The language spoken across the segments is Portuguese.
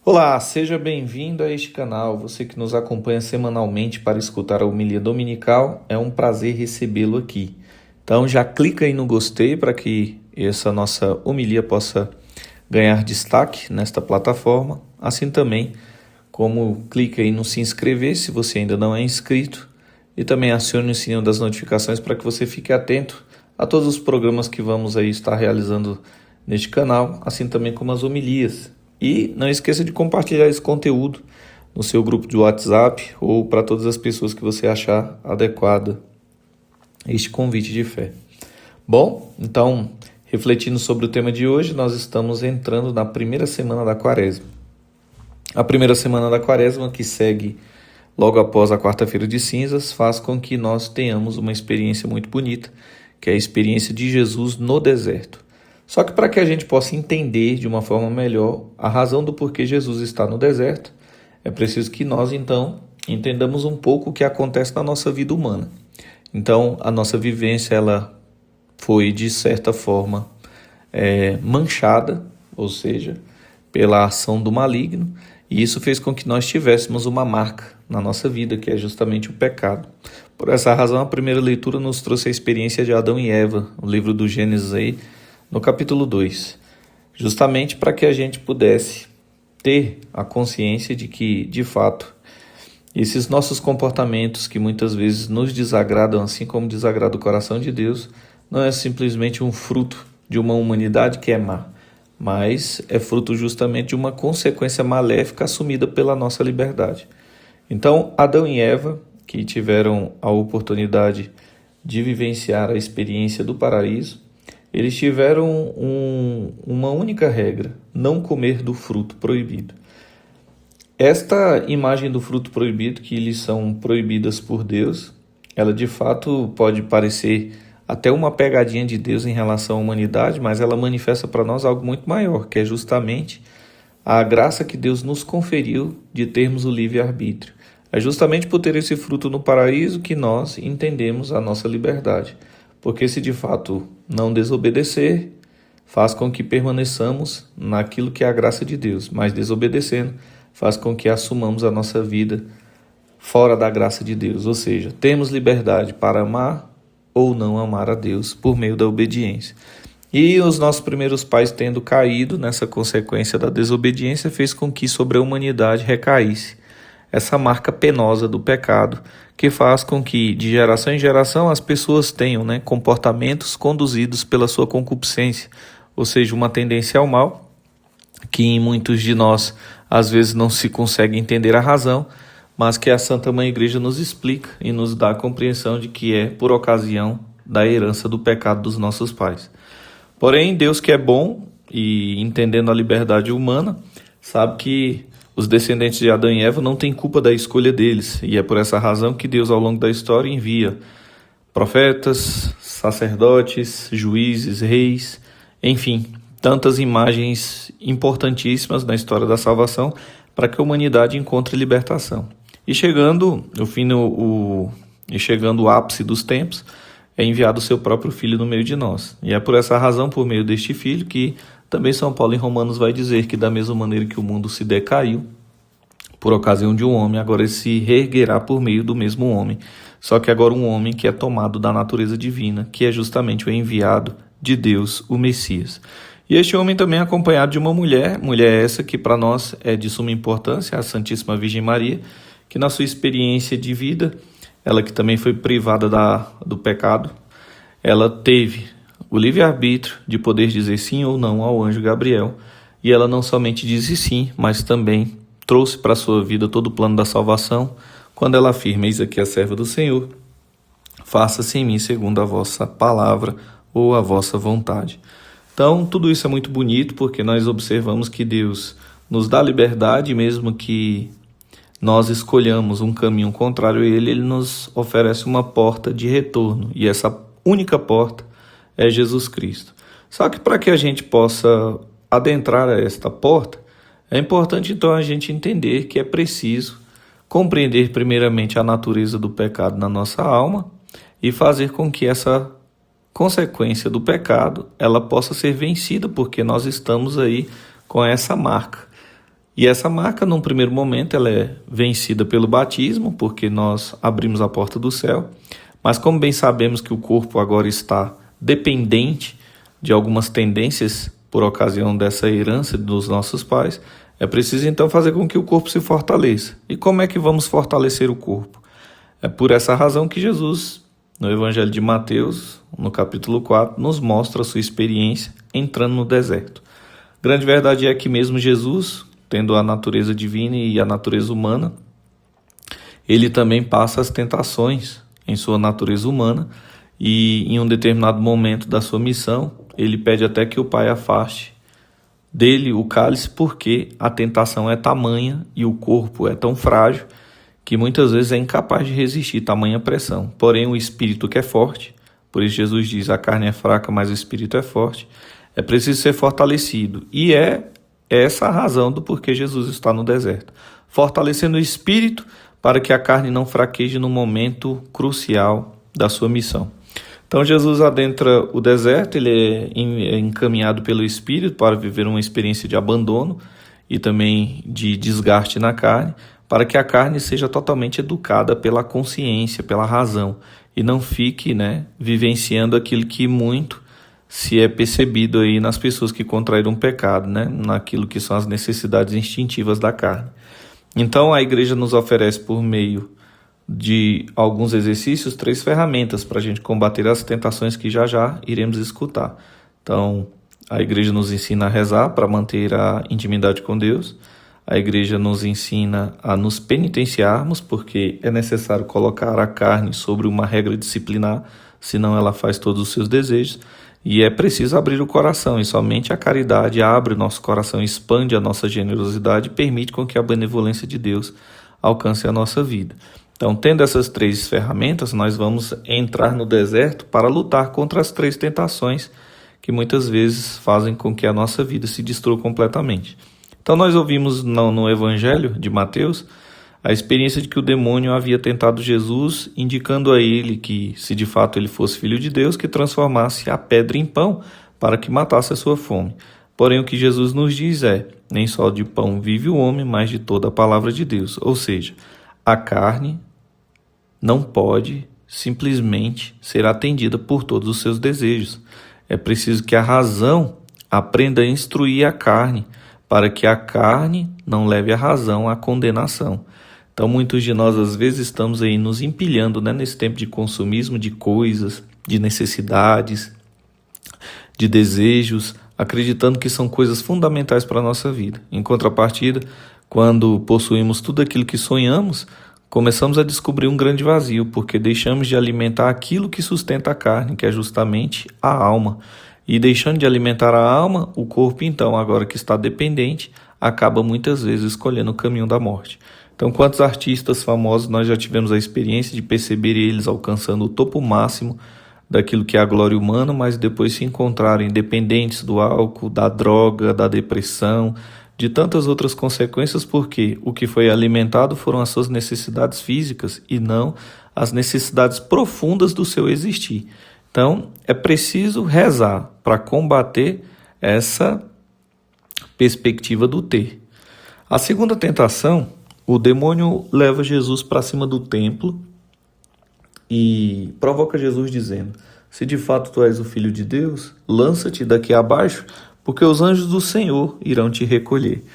Olá, seja bem-vindo a este canal. Você que nos acompanha semanalmente para escutar a homilia dominical, é um prazer recebê-lo aqui. Então já clica aí no gostei para que essa nossa homilia possa ganhar destaque nesta plataforma. Assim também como clica aí no se inscrever se você ainda não é inscrito e também acione o sininho das notificações para que você fique atento a todos os programas que vamos aí estar realizando neste canal, assim também como as homilias. E não esqueça de compartilhar esse conteúdo no seu grupo de WhatsApp ou para todas as pessoas que você achar adequada este convite de fé. Bom, então, refletindo sobre o tema de hoje, nós estamos entrando na primeira semana da Quaresma. A primeira semana da Quaresma, que segue logo após a quarta-feira de cinzas, faz com que nós tenhamos uma experiência muito bonita, que é a experiência de Jesus no deserto. Só que para que a gente possa entender de uma forma melhor a razão do porquê Jesus está no deserto, é preciso que nós, então, entendamos um pouco o que acontece na nossa vida humana. Então, a nossa vivência, ela foi, de certa forma, manchada, ou seja, pela ação do maligno, e isso fez com que nós tivéssemos uma marca na nossa vida, que é justamente o pecado. Por essa razão, a primeira leitura nos trouxe a experiência de Adão e Eva, o livro do Gênesis aí, no capítulo 2, justamente para que a gente pudesse ter a consciência de que, de fato, esses nossos comportamentos que muitas vezes nos desagradam, assim como desagrada o coração de Deus, não é simplesmente um fruto de uma humanidade que é má, mas é fruto justamente de uma consequência maléfica assumida pela nossa liberdade. Então, Adão e Eva, que tiveram a oportunidade de vivenciar a experiência do paraíso, eles tiveram uma única regra: não comer do fruto proibido. Esta imagem do fruto proibido, que lhes são proibidas por Deus, ela de fato pode parecer até uma pegadinha de Deus em relação à humanidade, mas ela manifesta para nós algo muito maior, que é justamente a graça que Deus nos conferiu de termos o livre-arbítrio. É justamente por ter esse fruto no paraíso que nós entendemos a nossa liberdade. Porque se de fato não desobedecer, faz com que permaneçamos naquilo que é a graça de Deus, mas desobedecendo faz com que assumamos a nossa vida fora da graça de Deus, ou seja, temos liberdade para amar ou não amar a Deus por meio da obediência. E os nossos primeiros pais, tendo caído nessa consequência da desobediência, fez com que sobre a humanidade recaísse essa marca penosa do pecado, que faz com que, de geração em geração, as pessoas tenham comportamentos conduzidos pela sua concupiscência, ou seja, uma tendência ao mal, que em muitos de nós, às vezes, não se consegue entender a razão, mas que a Santa Mãe Igreja nos explica e nos dá a compreensão de que é por ocasião da herança do pecado dos nossos pais. Porém, Deus, que é bom e entendendo a liberdade humana, sabe que os descendentes de Adão e Eva não têm culpa da escolha deles, e é por essa razão que Deus, ao longo da história, envia profetas, sacerdotes, juízes, reis, enfim, tantas imagens importantíssimas na história da salvação para que a humanidade encontre libertação. E chegando o ápice dos tempos, é enviado o seu próprio Filho no meio de nós. E é por essa razão, por meio deste Filho, que também São Paulo em Romanos vai dizer que da mesma maneira que o mundo se decaiu por ocasião de um homem, agora ele se reerguerá por meio do mesmo homem. Só que agora um homem que é tomado da natureza divina, que é justamente o enviado de Deus, o Messias. E este homem também é acompanhado de uma mulher essa que para nós é de suma importância, a Santíssima Virgem Maria, que na sua experiência de vida, ela que também foi privada do pecado, ela teve o livre-arbítrio de poder dizer sim ou não ao anjo Gabriel, e ela não somente disse sim, mas também trouxe para a sua vida todo o plano da salvação, quando ela afirma: eis aqui a serva do Senhor, faça-se em mim segundo a vossa palavra ou a vossa vontade. Então, tudo isso é muito bonito, porque nós observamos que Deus nos dá liberdade, mesmo que nós escolhamos um caminho contrário a Ele nos oferece uma porta de retorno, e essa única porta é Jesus Cristo. Só que para que a gente possa adentrar a esta porta, é importante então a gente entender que é preciso compreender primeiramente a natureza do pecado na nossa alma e fazer com que essa consequência do pecado ela possa ser vencida, porque nós estamos aí com essa marca. E essa marca, num primeiro momento, ela é vencida pelo batismo, porque nós abrimos a porta do céu. Mas como bem sabemos que o corpo agora está dependente de algumas tendências por ocasião dessa herança dos nossos pais, é preciso então fazer com que o corpo se fortaleça. E como é que vamos fortalecer o corpo? É por essa razão que Jesus, no Evangelho de Mateus, no capítulo 4, nos mostra a sua experiência entrando no deserto. A grande verdade é que mesmo Jesus, tendo a natureza divina e a natureza humana, ele também passa as tentações em sua natureza humana e em um determinado momento da sua missão, ele pede até que o Pai afaste dele o cálice, porque a tentação é tamanha e o corpo é tão frágil que muitas vezes é incapaz de resistir tamanha pressão. Porém, o espírito que é forte, por isso Jesus diz, a carne é fraca, mas o espírito é forte, é preciso ser fortalecido. E é essa a razão do porquê Jesus está no deserto. Fortalecendo o espírito para que a carne não fraqueje no momento crucial da sua missão. Então Jesus adentra o deserto, ele é encaminhado pelo Espírito para viver uma experiência de abandono e também de desgaste na carne, para que a carne seja totalmente educada pela consciência, pela razão, e não fique vivenciando aquilo que muito se é percebido aí nas pessoas que contraíram um pecado, naquilo que são as necessidades instintivas da carne. Então a igreja nos oferece por meio de alguns exercícios 3 ferramentas para a gente combater as tentações que já iremos escutar. Então a igreja nos ensina a rezar para manter a intimidade com Deus. A igreja nos ensina a nos penitenciarmos, porque é necessário colocar a carne sobre uma regra disciplinar, senão ela faz todos os seus desejos. E é preciso abrir o coração, e somente a caridade abre o nosso coração, expande a nossa generosidade e permite com que a benevolência de Deus alcance a nossa vida. Então, tendo essas 3 ferramentas, nós vamos entrar no deserto para lutar contra as 3 tentações que muitas vezes fazem com que a nossa vida se destrua completamente. Então nós ouvimos no Evangelho de Mateus a experiência de que o demônio havia tentado Jesus, indicando a ele que, se de fato ele fosse filho de Deus, que transformasse a pedra em pão para que matasse a sua fome. Porém, o que Jesus nos diz é, nem só de pão vive o homem, mas de toda a palavra de Deus. Ou seja, a carne não pode simplesmente ser atendida por todos os seus desejos. É preciso que a razão aprenda a instruir a carne, para que a carne não leve a razão à condenação. Então muitos de nós às vezes estamos aí nos empilhando nesse tempo de consumismo de coisas, de necessidades, de desejos, acreditando que são coisas fundamentais para a nossa vida. Em contrapartida, quando possuímos tudo aquilo que sonhamos, começamos a descobrir um grande vazio, porque deixamos de alimentar aquilo que sustenta a carne, que é justamente a alma. E deixando de alimentar a alma, o corpo, então, agora que está dependente, acaba muitas vezes escolhendo o caminho da morte. Então, quantos artistas famosos nós já tivemos a experiência de perceber eles alcançando o topo máximo daquilo que é a glória humana, mas depois se encontrarem dependentes do álcool, da droga, da depressão, de tantas outras consequências, porque o que foi alimentado foram as suas necessidades físicas e não as necessidades profundas do seu existir. Então, é preciso rezar para combater essa perspectiva do ter. A segunda tentação, o demônio leva Jesus para cima do templo e provoca Jesus dizendo, se de fato tu és o Filho de Deus, lança-te daqui abaixo, porque os anjos do Senhor irão te recolher.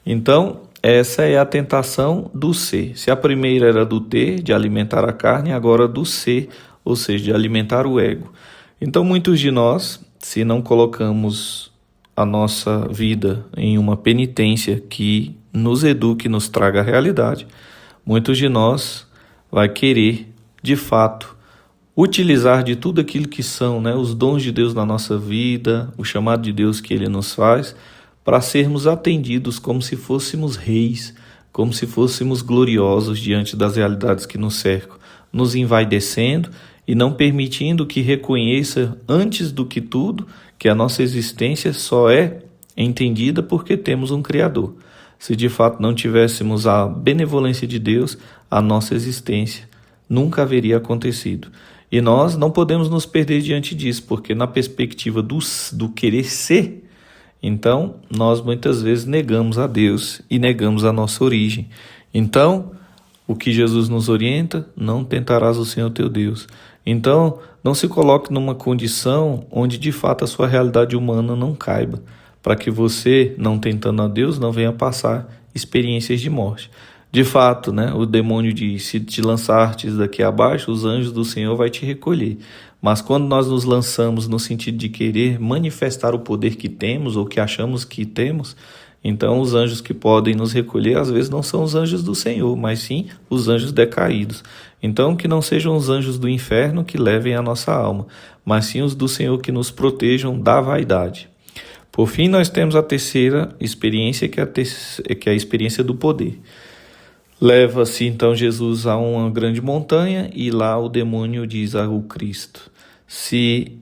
Então, essa é a tentação do ser. Se a primeira era do ter, de alimentar a carne, agora do ser, ou seja, de alimentar o ego. Então, muitos de nós, se não colocamos a nossa vida em uma penitência que nos eduque, nos traga a realidade, muitos de nós vai querer, de fato, utilizar de tudo aquilo que são os dons de Deus na nossa vida, o chamado de Deus que Ele nos faz, para sermos atendidos como se fôssemos reis, como se fôssemos gloriosos diante das realidades que nos cercam, nos envaidecendo e não permitindo que reconheça, antes do que tudo, que a nossa existência só é entendida porque temos um Criador. Se de fato não tivéssemos a benevolência de Deus, a nossa existência nunca haveria acontecido. E nós não podemos nos perder diante disso, porque na perspectiva do querer ser, Então, nós muitas vezes negamos a Deus e negamos a nossa origem. Então, o que Jesus nos orienta, não tentarás o Senhor teu Deus. Então, não se coloque numa condição onde de fato a sua realidade humana não caiba, para que você, não tentando a Deus, não venha passar experiências de morte. De fato, né, o demônio diz, se te lançartes daqui abaixo, os anjos do Senhor vai te recolher. Mas quando nós nos lançamos no sentido de querer manifestar o poder que temos ou que achamos que temos, então os anjos que podem nos recolher às vezes não são os anjos do Senhor, mas sim os anjos decaídos. Então que não sejam os anjos do inferno que levem a nossa alma, mas sim os do Senhor que nos protejam da vaidade. Por fim, nós temos a terceira experiência, que é a experiência do poder. Leva-se então Jesus a uma grande montanha e lá o demônio diz ao Cristo: se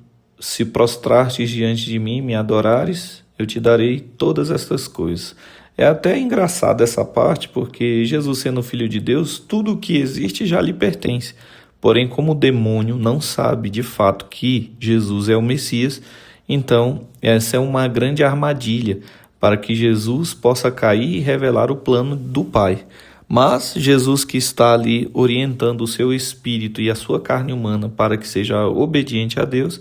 prostrastes diante de mim e me adorares, eu te darei todas estas coisas. É até engraçado essa parte, porque Jesus, sendo filho de Deus, tudo o que existe já lhe pertence. Porém, como o demônio não sabe de fato que Jesus é o Messias, então essa é uma grande armadilha para que Jesus possa cair e revelar o plano do Pai. Mas Jesus, que está ali orientando o seu espírito e a sua carne humana para que seja obediente a Deus,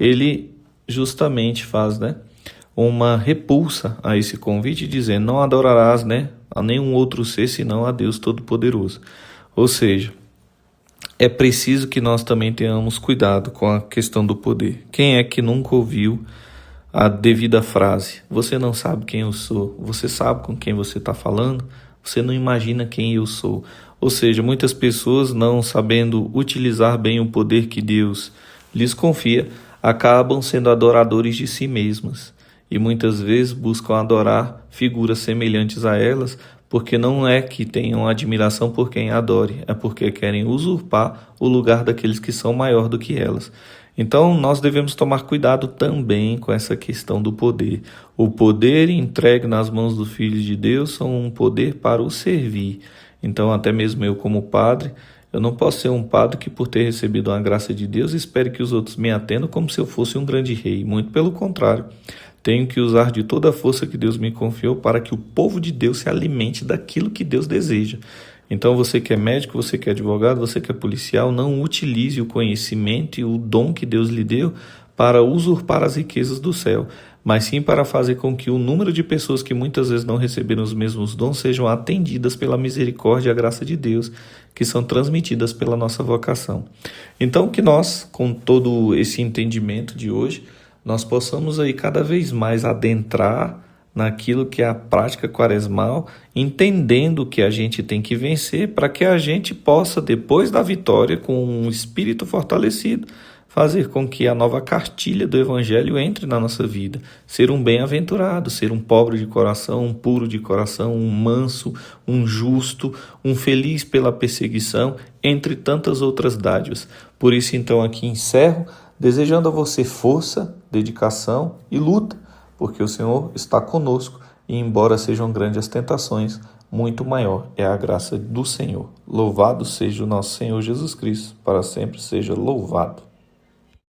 ele justamente faz, uma repulsa a esse convite, dizendo: não adorarás, a nenhum outro ser senão a Deus Todo-Poderoso. Ou seja, é preciso que nós também tenhamos cuidado com a questão do poder. Quem é que nunca ouviu a devida frase: você não sabe quem eu sou, você sabe com quem você está falando? Você não imagina quem eu sou. Ou seja, muitas pessoas, não sabendo utilizar bem o poder que Deus lhes confia, acabam sendo adoradores de si mesmas. E muitas vezes buscam adorar figuras semelhantes a elas, porque não é que tenham admiração por quem adore, é porque querem usurpar o lugar daqueles que são maior do que elas. Então, nós devemos tomar cuidado também com essa questão do poder. O poder entregue nas mãos do Filho de Deus são um poder para o servir. Então, até mesmo eu como padre, eu não posso ser um padre que, por ter recebido uma graça de Deus, espere que os outros me atendam como se eu fosse um grande rei. Muito pelo contrário. Tenho que usar de toda a força que Deus me confiou para que o povo de Deus se alimente daquilo que Deus deseja. Então, você que é médico, você que é advogado, você que é policial, não utilize o conhecimento e o dom que Deus lhe deu para usurpar as riquezas do céu, mas sim para fazer com que o número de pessoas que muitas vezes não receberam os mesmos dons sejam atendidas pela misericórdia e a graça de Deus, que são transmitidas pela nossa vocação. Então, que nós, com todo esse entendimento de hoje, nós possamos aí cada vez mais adentrar naquilo que é a prática quaresmal, entendendo que a gente tem que vencer para que a gente possa, depois da vitória, com um espírito fortalecido, fazer com que a nova cartilha do Evangelho entre na nossa vida. Ser um bem-aventurado, ser um pobre de coração, um puro de coração, um manso, um justo, um feliz pela perseguição, entre tantas outras dádivas. Por isso, então, aqui encerro, desejando a você força, dedicação e luta, porque o Senhor está conosco e, embora sejam grandes as tentações, muito maior é a graça do Senhor. Louvado seja o nosso Senhor Jesus Cristo, para sempre seja louvado.